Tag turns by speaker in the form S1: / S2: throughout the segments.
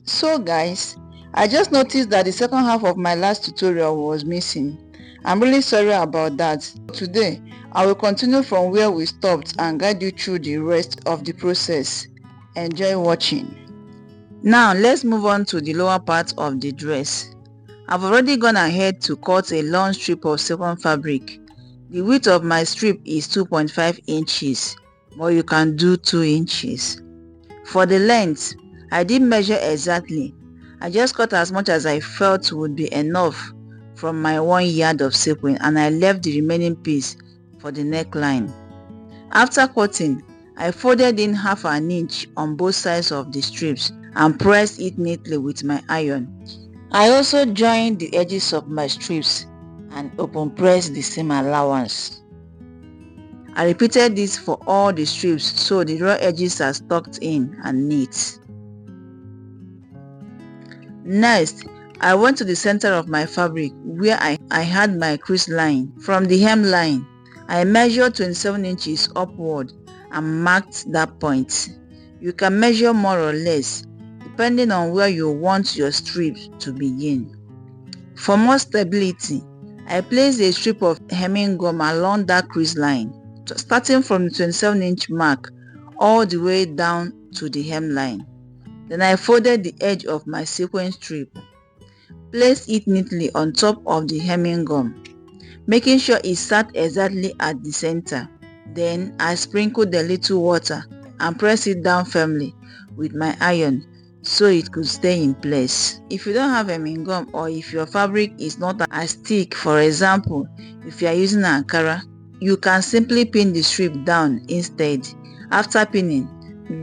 S1: So guys, I just noticed that the second half of my last tutorial was missing. I'm really sorry about that. Today, I will continue from where we stopped and guide you through the rest of the process. Enjoy watching. Now let's move on to the lower part of the dress. I've already gone ahead to cut a long strip of sequin fabric. The width of my strip is 2.5 inches, but you can do 2 inches. For the length, I didn't measure exactly. I just cut as much as I felt would be enough from my 1 yard of sequin, and I left the remaining piece for the neckline. After cutting, I folded in 1/2 inch on both sides of the strips and pressed it neatly with my iron. I also joined the edges of my strips and open pressed the seam allowance. I repeated this for all the strips so the raw edges are tucked in and neat. Next, I went to the center of my fabric where I had my crease line. From the hemline, I measured 27 inches upward and marked that point. You can measure more or less depending on where you want your strip to begin. For more stability, I placed a strip of hemming gum along that crease line, starting from the 27-inch mark all the way down to the hemline. Then I folded the edge of my sequin strip, placed it neatly on top of the hemming gum, making sure it sat exactly at the center. Then I sprinkled a little water and pressed it down firmly with my iron so it could stay in place. If you don't have hemming gum, or if your fabric is not as thick, for example, if you are using Ankara, you can simply pin the strip down instead. After pinning,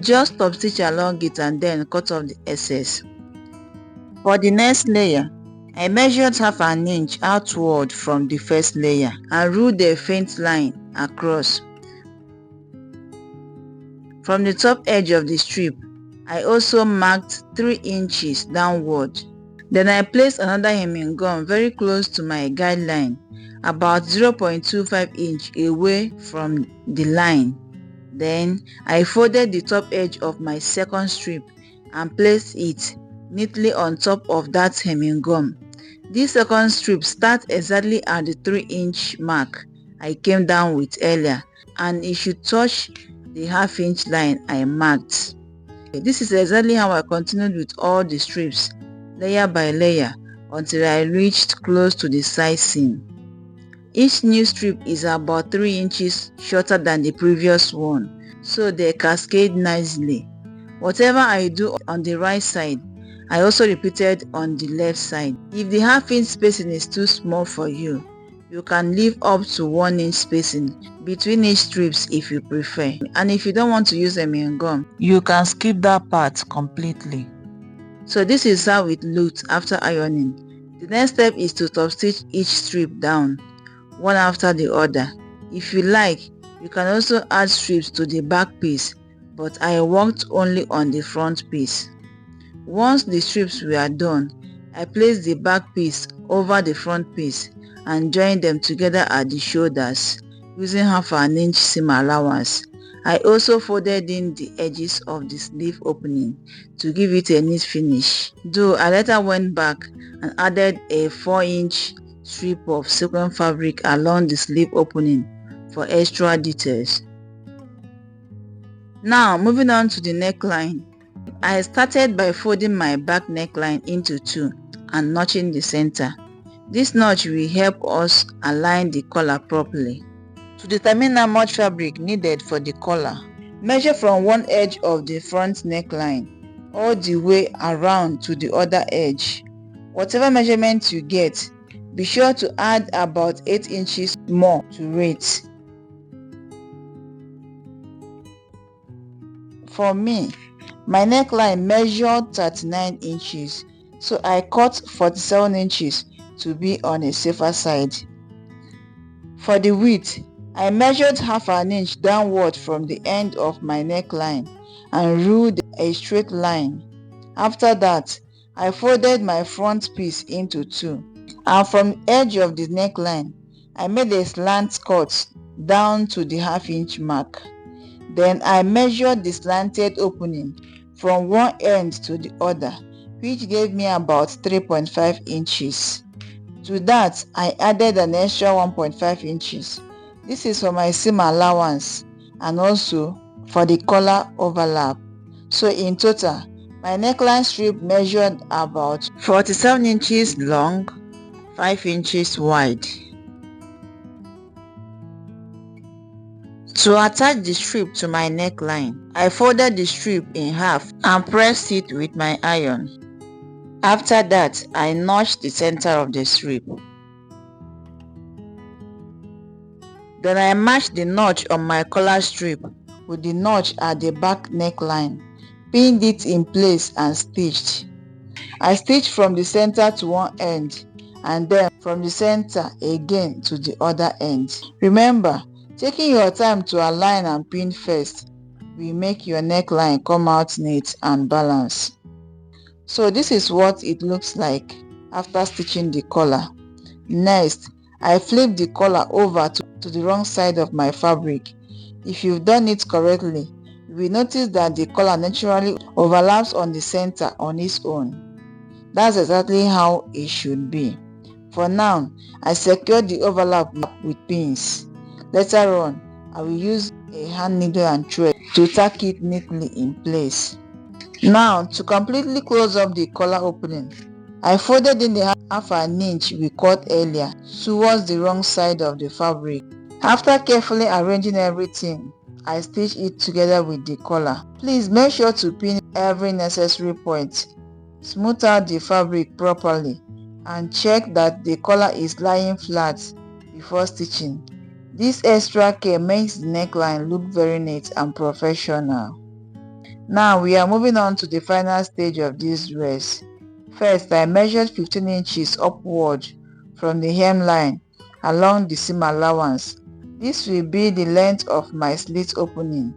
S1: just top stitch along it and then cut off the excess. For the next layer, I measured 1/2 inch outward from the first layer and ruled a faint line across. From the top edge of the strip, I also marked 3 inches downward. Then I placed another hemming gum very close to my guideline, about 0.25 inch away from the line. Then I folded the top edge of my second strip and placed it neatly on top of that hemming gum. This second strip starts exactly at the 3-inch mark I came down with earlier, and it should touch the 1/2 inch line I marked. This is exactly how I continued with all the strips, layer by layer, until I reached close to the side seam. Each new strip is about 3 inches shorter than the previous one, so they cascade nicely. Whatever I do on the right side, I also repeated on the left side. If the 1/2 inch spacing is too small for you, you can leave up to 1 inch spacing between each strips if you prefer. And if you don't want to use hemming gum, you can skip that part completely. So this is how it looked after ironing. The next step is to top stitch each strip down, one after the other. If you like, you can also add strips to the back piece, but I worked only on the front piece. Once the strips were done, I placed the back piece over the front piece and joined them together at the shoulders using 1/2 inch seam allowance. I also folded in the edges of the sleeve opening to give it a neat finish, though I later went back and added a 4-inch strip of sequin fabric along the sleeve opening for extra details. Now moving on to the neckline. I started by folding my back neckline into 2 and notching the center. This notch will help us align the collar properly. To determine how much fabric needed for the collar, measure from one edge of the front neckline all the way around to the other edge. Whatever measurement you get, be sure to add about 8 inches more to it. For me, my neckline measured 39 inches, so I cut 47 inches to be on a safer side. For the width, I measured 1/2 inch downward from the end of my neckline and ruled a straight line. After that, I folded my front piece into 2, and from the edge of the neckline, I made a slant cut down to the 1/2 inch mark. Then I measured the slanted opening from one end to the other which gave me about 3.5 inches. To that, I added an extra 1.5 inches. This is for my seam allowance and also for the collar overlap. So in total, my neckline strip measured about 47 inches long, 5 inches wide. To attach the strip to my neckline, I folded the strip in half and pressed it with my iron. After that, I notched the center of the strip. Then I matched the notch on my collar strip with the notch at the back neckline, pinned it in place and stitched. I stitched from the center to one end and then from the center again to the other end. Remember, taking your time to align and pin first will make your neckline come out neat and balanced. So this is what it looks like after stitching the collar. Next, I flip the collar over to the wrong side of my fabric. If you've done it correctly, you will notice that the collar naturally overlaps on the center on its own. That's exactly how it should be. For now, I secured the overlap with pins. Later on, I will use a hand needle and thread to tack it neatly in place. Now, to completely close up the collar opening, I folded in the half an inch we cut earlier towards the wrong side of the fabric. After carefully arranging everything, I stitched it together with the collar. Please make sure to pin every necessary point. Smooth out the fabric properly and check that the collar is lying flat before stitching. This extra care makes the neckline look very neat and professional. Now we are moving on to the final stage of this dress. First, I measured 15 inches upward from the hemline along the seam allowance. This will be the length of my slit opening.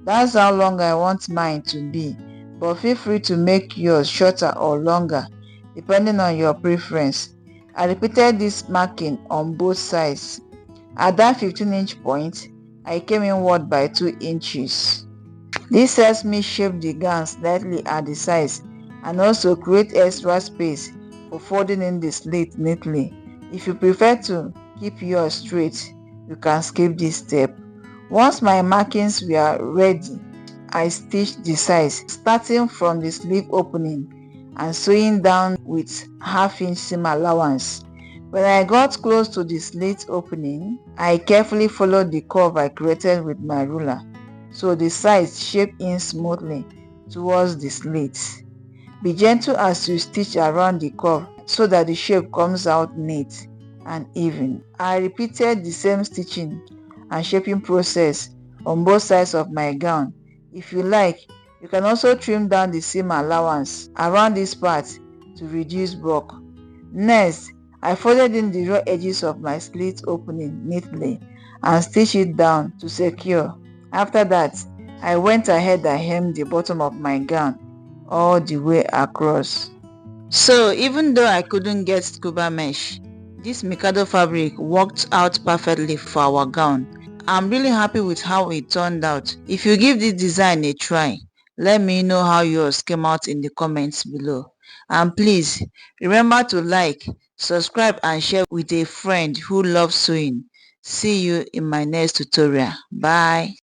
S1: That's how long I want mine to be, but feel free to make yours shorter or longer depending on your preference. I repeated this marking on both sides. At that 15-inch point, I came inward by 2 inches. This helps me shape the gown slightly at the sides and also create extra space for folding in the slit neatly. If you prefer to keep yours straight, you can skip this step. Once my markings were ready, I stitched the sides starting from the sleeve opening and sewing down with half-inch seam allowance. When I got close to the slit opening, I carefully followed the curve I created with my ruler, so the sides shape in smoothly towards the slit. Be gentle as you stitch around the curve so that the shape comes out neat and even. I repeated the same stitching and shaping process on both sides of my gown. If you like, you can also trim down the seam allowance around this part to reduce bulk. Next, I folded in the raw edges of my slit opening neatly and stitched it down to secure. After that, I went ahead and hemmed the bottom of my gown all the way across. So even though I couldn't get scuba mesh, this Mikado fabric worked out perfectly for our gown. I'm really happy with how it turned out. If you give this design a try, let me know how yours came out in the comments below. And please remember to like, subscribe and share with a friend who loves sewing. See you in my next tutorial. Bye.